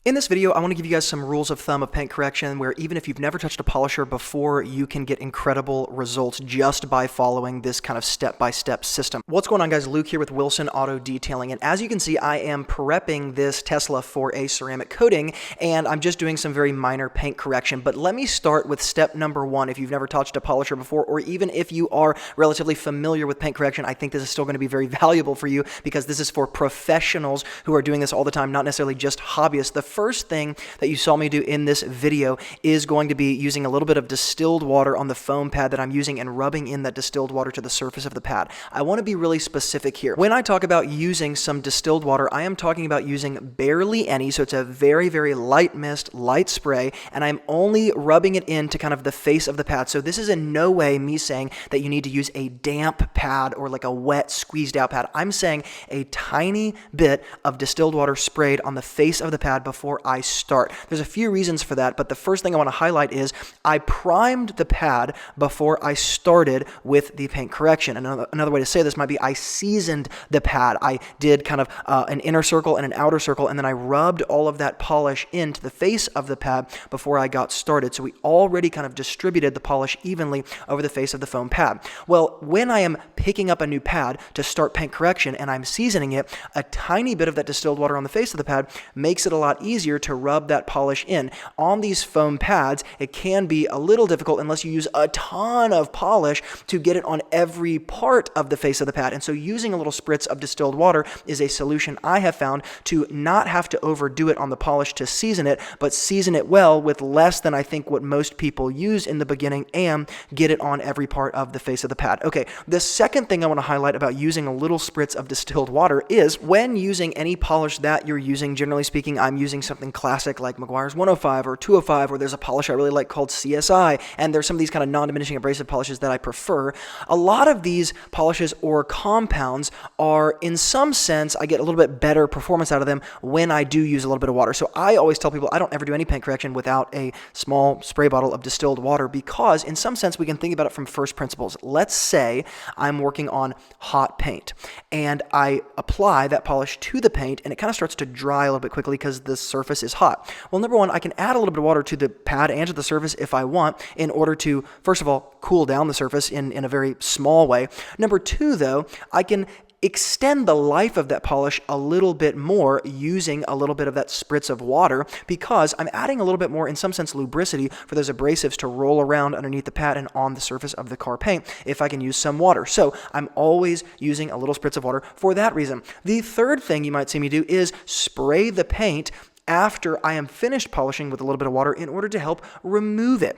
In this video, I want to give you guys some rules of thumb of paint correction where even if you've never touched a polisher before, you can get incredible results just by following this kind of step-by-step system. What's going on, guys? Luke here with Wilson Auto Detailing, and as you can see, I am prepping this Tesla for a ceramic coating, and I'm just doing some very minor paint correction. But let me start with step number one. If you've never touched a polisher before, or even if you are relatively familiar with paint correction, I think this is still going to be very valuable for you because this is for professionals who are doing this all the time, not necessarily just hobbyists. The first thing that you saw me do in this video is going to be using a little bit of distilled water on the foam pad that I'm using and rubbing in that distilled water to the surface of the pad. I want to be really specific here. When I talk about using some distilled water, I am talking about using barely any, so it's a very, very light mist, light spray, and I'm only rubbing it into kind of the face of the pad. So this is in no way me saying that you need to use a damp pad or like a wet, squeezed out pad. I'm saying a tiny bit of distilled water sprayed on the face of the pad before I start. There's a few reasons for that, but the first thing I want to highlight is I primed the pad before I started with the paint correction. Another way to say this might be I seasoned the pad. I did kind of an inner circle and an outer circle, and then I rubbed all of that polish into the face of the pad before I got started. So we already kind of distributed the polish evenly over the face of the foam pad. Well, when I am picking up a new pad to start paint correction and I'm seasoning it, a tiny bit of that distilled water on the face of the pad makes it a lot easier to rub that polish in. On these foam pads, it can be a little difficult unless you use a ton of polish to get it on every part of the face of the pad. And so using a little spritz of distilled water is a solution I have found to not have to overdo it on the polish to season it, but season it well with less than I think what most people use in the beginning and get it on every part of the face of the pad. Okay, the second thing I want to highlight about using a little spritz of distilled water is when using any polish that you're using, generally speaking, I'm using something classic like Meguiar's 105 or 205, or there's a polish I really like called CSI, and there's some of these kind of non-diminishing abrasive polishes that I prefer. A lot of these polishes or compounds are, in some sense, I get a little bit better performance out of them when I do use a little bit of water. So I always tell people I don't ever do any paint correction without a small spray bottle of distilled water because, in some sense, we can think about it from first principles. Let's say I'm working on hot paint, and I apply that polish to the paint, and it kind of starts to dry a little bit quickly because the surface is hot. Well, number one, I can add a little bit of water to the pad and to the surface if I want in order to, first of all, cool down the surface in a very small way. Number two, though, I can extend the life of that polish a little bit more using a little bit of that spritz of water because I'm adding a little bit more, in some sense, lubricity for those abrasives to roll around underneath the pad and on the surface of the car paint if I can use some water. So I'm always using a little spritz of water for that reason. The third thing you might see me do is spray the paint after I am finished polishing with a little bit of water in order to help remove it.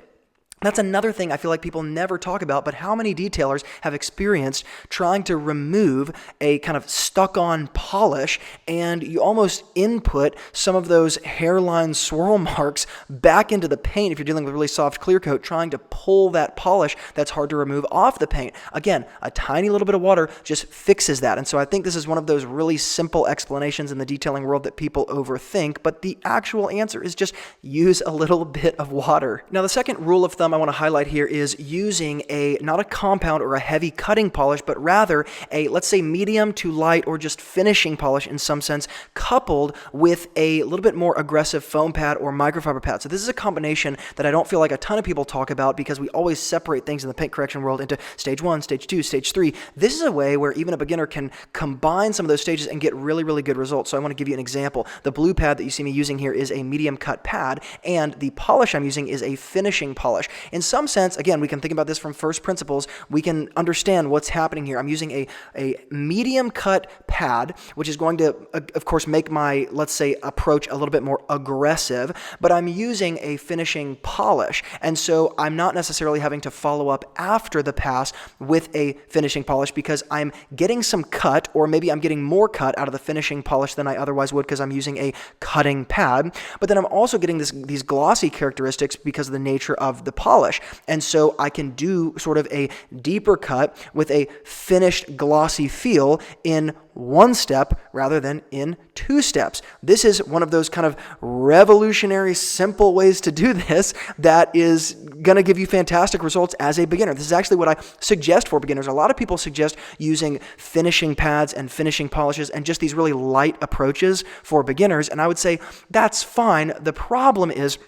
That's another thing I feel like people never talk about, but how many detailers have experienced trying to remove a kind of stuck-on polish, and you almost input some of those hairline swirl marks back into the paint if you're dealing with really soft clear coat, trying to pull that polish that's hard to remove off the paint. Again, a tiny little bit of water just fixes that. And so I think this is one of those really simple explanations in the detailing world that people overthink, but the actual answer is just use a little bit of water. Now, the second rule of thumb I want to highlight here is using not a compound or a heavy cutting polish, but rather a, let's say, medium to light or just finishing polish in some sense, coupled with a little bit more aggressive foam pad or microfiber pad. So this is a combination that I don't feel like a ton of people talk about because we always separate things in the paint correction world into stage 1, stage 2, stage 3. This is a way where even a beginner can combine some of those stages and get really, really good results. So I want to give you an example. The blue pad that you see me using here is a medium cut pad, and the polish I'm using is a finishing polish. In some sense, again, we can think about this from first principles. We can understand what's happening here. I'm using a medium cut pad, which is going to, of course, make my, let's say, approach a little bit more aggressive, but I'm using a finishing polish. And so I'm not necessarily having to follow up after the pass with a finishing polish because I'm getting some cut, or maybe I'm getting more cut out of the finishing polish than I otherwise would because I'm using a cutting pad. But then I'm also getting these glossy characteristics because of the nature of the polish polish. And so I can do sort of a deeper cut with a finished glossy feel in one step rather than in 2 steps. This is one of those kind of revolutionary, simple ways to do this that is going to give you fantastic results as a beginner. This is actually what I suggest for beginners. A lot of people suggest using finishing pads and finishing polishes and just these really light approaches for beginners. And I would say that's fine. The problem is,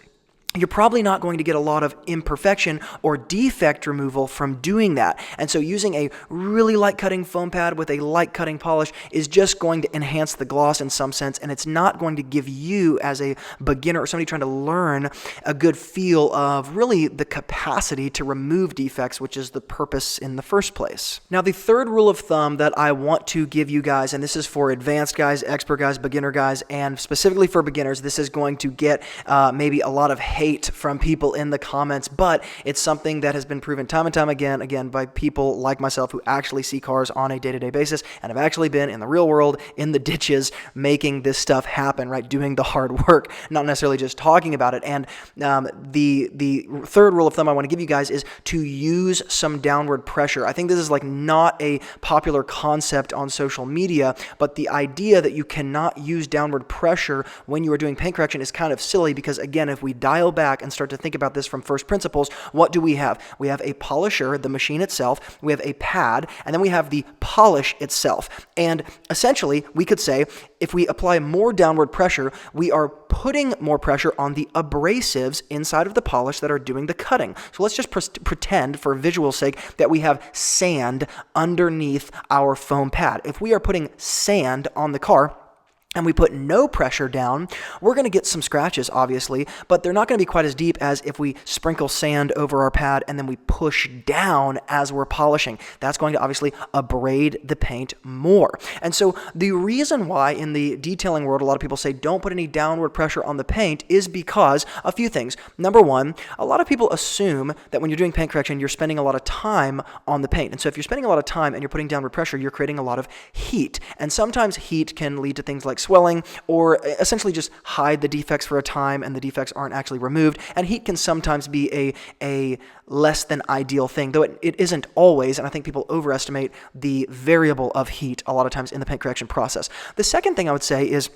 you're probably not going to get a lot of imperfection or defect removal from doing that. And so using a really light cutting foam pad with a light cutting polish is just going to enhance the gloss in some sense, and it's not going to give you as a beginner or somebody trying to learn a good feel of really the capacity to remove defects, which is the purpose in the first place. Now, the third rule of thumb that I want to give you guys, and this is for advanced guys, expert guys, beginner guys, and specifically for beginners, this is going to get maybe a lot of hate from people in the comments, but it's something that has been proven time and time again by people like myself who actually see cars on a day-to-day basis and have actually been in the real world, in the ditches, making this stuff happen, right? Doing the hard work, not necessarily just talking about it. And the third rule of thumb I want to give you guys is to use some downward pressure. I think this is like not a popular concept on social media, but the idea that you cannot use downward pressure when you are doing paint correction is kind of silly because, again, if we dial back and start to think about this from first principles, what do we have? We have a polisher, the machine itself, we have a pad, and then we have the polish itself. And essentially, we could say, if we apply more downward pressure, we are putting more pressure on the abrasives inside of the polish that are doing the cutting. So let's just pretend, for visual sake, that we have sand underneath our foam pad. If we are putting sand on the car, and we put no pressure down, we're going to get some scratches, obviously, but they're not going to be quite as deep as if we sprinkle sand over our pad and then we push down as we're polishing. That's going to obviously abrade the paint more. And so the reason why in the detailing world a lot of people say don't put any downward pressure on the paint is because a few things. Number one, a lot of people assume that when you're doing paint correction, you're spending a lot of time on the paint. And so if you're spending a lot of time and you're putting downward pressure, you're creating a lot of heat. And sometimes heat can lead to things like swelling or essentially just hide the defects for a time and the defects aren't actually removed. And heat can sometimes be a less than ideal thing, though it isn't always, and I think people overestimate the variable of heat a lot of times in the paint correction process. The second thing I would say is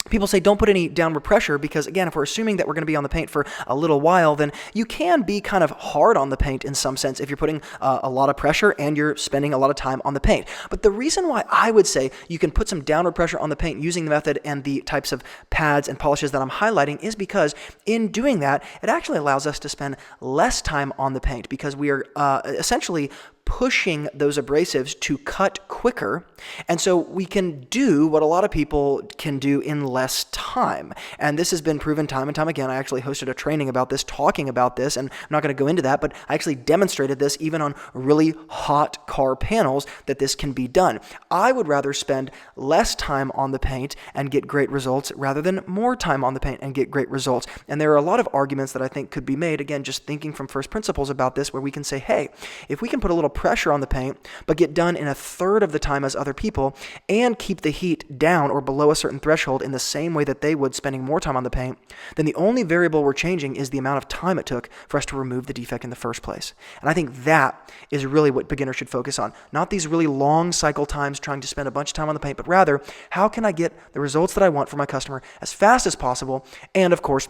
people say don't put any downward pressure because, again, if we're assuming that we're going to be on the paint for a little while, then you can be kind of hard on the paint in some sense if you're putting a lot of pressure and you're spending a lot of time on the paint. But the reason why I would say you can put some downward pressure on the paint using the method and the types of pads and polishes that I'm highlighting is because in doing that, it actually allows us to spend less time on the paint because we are essentially pushing those abrasives to cut quicker. And so we can do what a lot of people can do in less time. And this has been proven time and time again. I actually hosted a training about this, talking about this, and I'm not going to go into that, but I actually demonstrated this even on really hot car panels that this can be done. I would rather spend less time on the paint and get great results rather than more time on the paint and get great results. And there are a lot of arguments that I think could be made, again, just thinking from first principles about this, where we can say, hey, if we can put a little pressure on the paint, but get done in a third of the time as other people and keep the heat down or below a certain threshold in the same way that they would spending more time on the paint, then the only variable we're changing is the amount of time it took for us to remove the defect in the first place. And I think that is really what beginners should focus on. Not these really long cycle times trying to spend a bunch of time on the paint, but rather, how can I get the results that I want for my customer as fast as possible? And of course,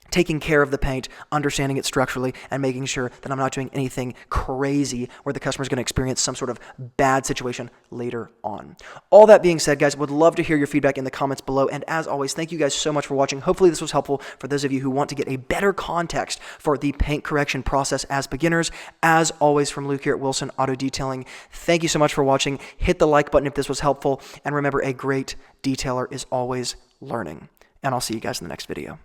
taking care of the paint, understanding it structurally, and making sure that I'm not doing anything crazy where the customer's going to experience some sort of bad situation later on. All that being said, guys, would love to hear your feedback in the comments below. And as always, thank you guys so much for watching. Hopefully this was helpful for those of you who want to get a better context for the paint correction process as beginners. As always, from Luke here at Wilson Auto Detailing, thank you so much for watching. Hit the like button if this was helpful. And remember, a great detailer is always learning. And I'll see you guys in the next video.